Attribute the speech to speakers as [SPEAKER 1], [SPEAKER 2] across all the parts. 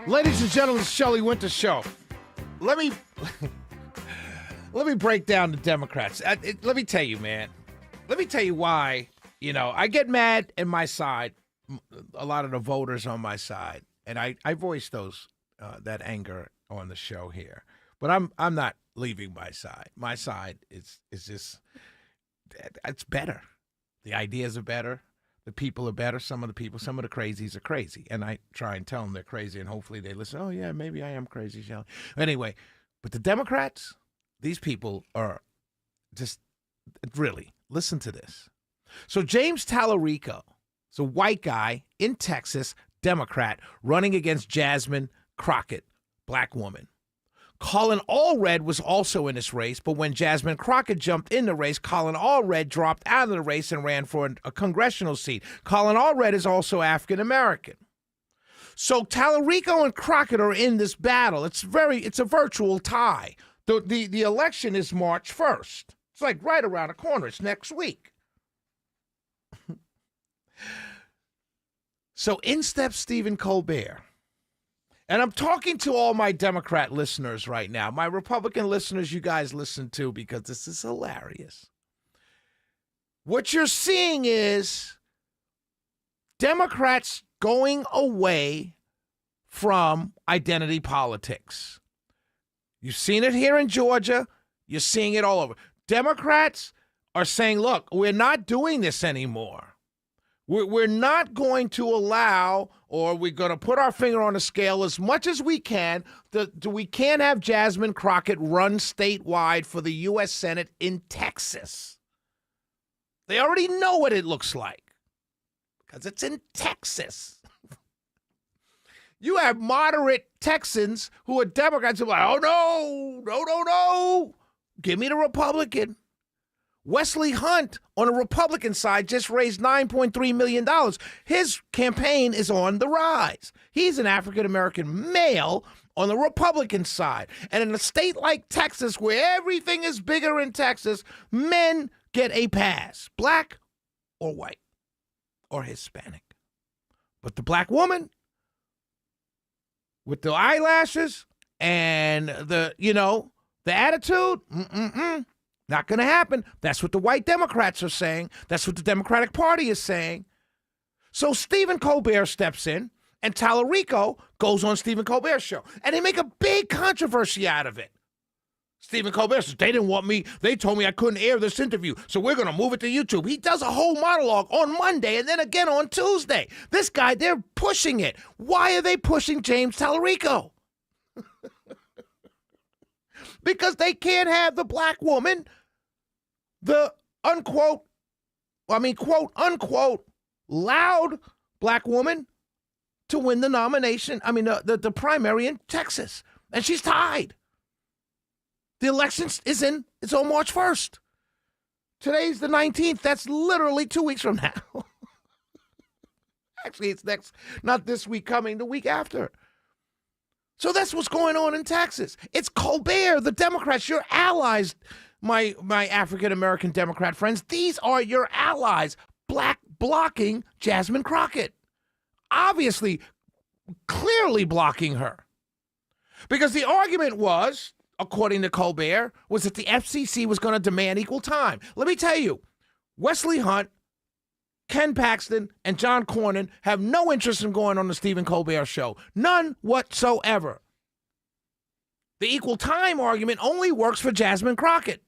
[SPEAKER 1] Ladies and gentlemen, Shelley Winter Show. Let me break down the Democrats. Let me tell you, man. Let me tell you why, I get mad at my side, a lot of the voters on my side, and I voice that anger on the show here. But I'm not leaving my side. My side is just, it's better. The ideas are better. The people are better. Some of the crazies are crazy. And I try and tell them they're crazy, and hopefully they listen. Oh, yeah, maybe I am crazy, Shelley. Anyway, but the Democrats, these people are just, really, listen to this. So James Talarico is a white guy in Texas, Democrat, running against Jasmine Crockett, black woman. Colin Allred was also in this race, but when Jasmine Crockett jumped in the race, Colin Allred dropped out of the race and ran for a congressional seat. Colin Allred is also African-American. So Talarico and Crockett are in this battle. It's a virtual tie. The election is March 1st. It's like right around the corner. It's next week. So in steps Stephen Colbert. And I'm talking to all my Democrat listeners right now. My Republican listeners, you guys listen to, because this is hilarious. What you're seeing is Democrats going away from identity politics. You've seen it here in Georgia. You're seeing it all over. Democrats are saying, look, we're not doing this anymore. We're not going to allow, or we're going to put our finger on the scale as much as we can. We can't have Jasmine Crockett run statewide for the U.S. Senate in Texas. They already know what it looks like because it's in Texas. You have moderate Texans who are Democrats who are like, oh, no. Give me the Republican. Wesley Hunt on the Republican side just raised $9.3 million. His campaign is on the rise. He's an African-American male on the Republican side. And in a state like Texas, where everything is bigger in Texas, men get a pass, black or white or Hispanic. But the black woman with the eyelashes and the attitude, not going to happen. That's what the white Democrats are saying. That's what the Democratic Party is saying. So Stephen Colbert steps in, and Talarico goes on Stephen Colbert's show. And they make a big controversy out of it. Stephen Colbert says, they didn't want me. They told me I couldn't air this interview, so we're going to move it to YouTube. He does a whole monologue on Monday and then again on Tuesday. This guy, they're pushing it. Why are they pushing James Talarico? Because they can't have the black woman, the quote unquote, loud black woman to win the nomination. The primary in Texas. And she's tied. The election it's on March 1st. Today's the 19th. That's literally 2 weeks from now. Actually, it's not this week coming, the week after. So that's what's going on in Texas. It's Colbert, the Democrats, your allies, my African-American Democrat friends. These are your allies, blocking Jasmine Crockett. Obviously, clearly blocking her. Because the argument was, according to Colbert, was that the FCC was going to demand equal time. Let me tell you, Wesley Hunt, Ken Paxton, and John Cornyn have no interest in going on the Stephen Colbert show. None whatsoever. The equal time argument only works for Jasmine Crockett.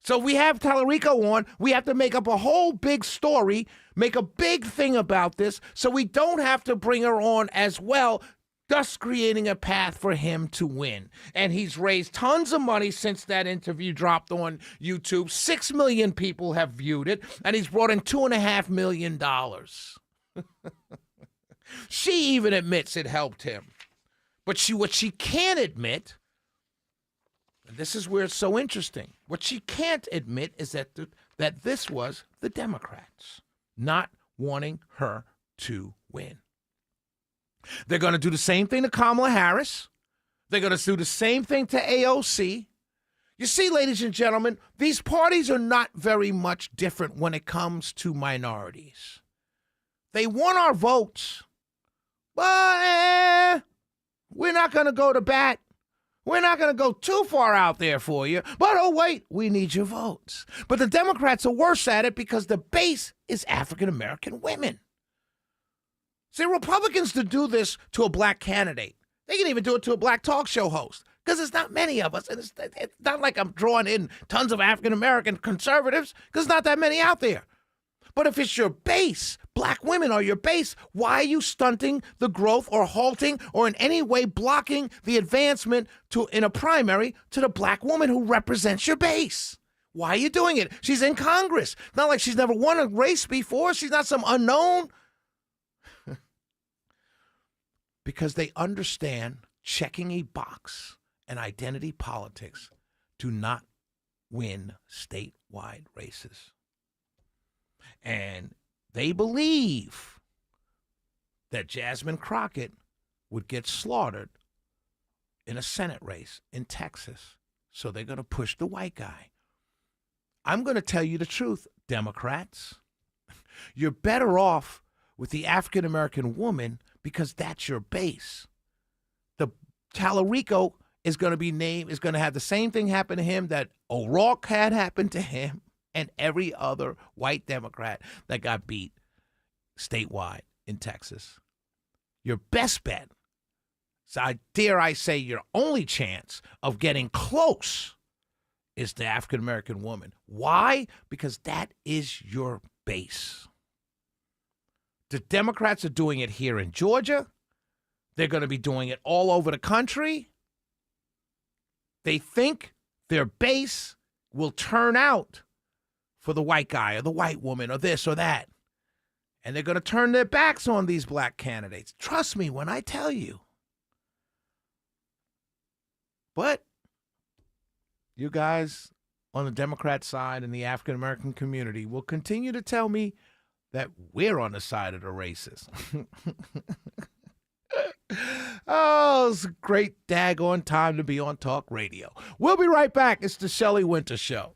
[SPEAKER 1] So we have Talarico on. We have to make up a whole big story, make a big thing about this, so we don't have to bring her on as well, thus creating a path for him to win. And he's raised tons of money since that interview dropped on YouTube. 6 million people have viewed it, and he's brought in $2.5 million. She even admits it helped him. But what she can't admit, and this is where it's so interesting, what she can't admit is that this was the Democrats not wanting her to win. They're going to do the same thing to Kamala Harris. They're going to do the same thing to AOC. You see, ladies and gentlemen, these parties are not very much different when it comes to minorities. They want our votes. But we're not going to go to bat. We're not going to go too far out there for you. But oh, wait, we need your votes. But the Democrats are worse at it because the base is African-American women. See, Republicans to do this to a black candidate, they can even do it to a black talk show host because there's not many of us. And it's not like I'm drawing in tons of African-American conservatives because there's not that many out there. But if it's your base, black women are your base, why are you stunting the growth or halting or in any way blocking the advancement in a primary to the black woman who represents your base? Why are you doing it? She's in Congress. Not like she's never won a race before. She's not some unknown. Because they understand checking a box and identity politics do not win statewide races. And they believe that Jasmine Crockett would get slaughtered in a Senate race in Texas. So they're going to push the white guy. I'm going to tell you the truth, Democrats. You're better off with the African-American woman because that's your base. The Talarico is going to have the same thing happen to him that O'Rourke had happened to him and every other white Democrat that got beat statewide in Texas. Your best bet, so dare I say your only chance of getting close is the African-American woman. Why? Because that is your base. The Democrats are doing it here in Georgia. They're going to be doing it all over the country. They think their base will turn out for the white guy or the white woman or this or that. And they're going to turn their backs on these black candidates. Trust me when I tell you. But you guys on the Democrat side and the African-American community will continue to tell me that we're on the side of the racists. Oh, it's a great daggone time to be on talk radio. We'll be right back. It's the Shelley Winter Show.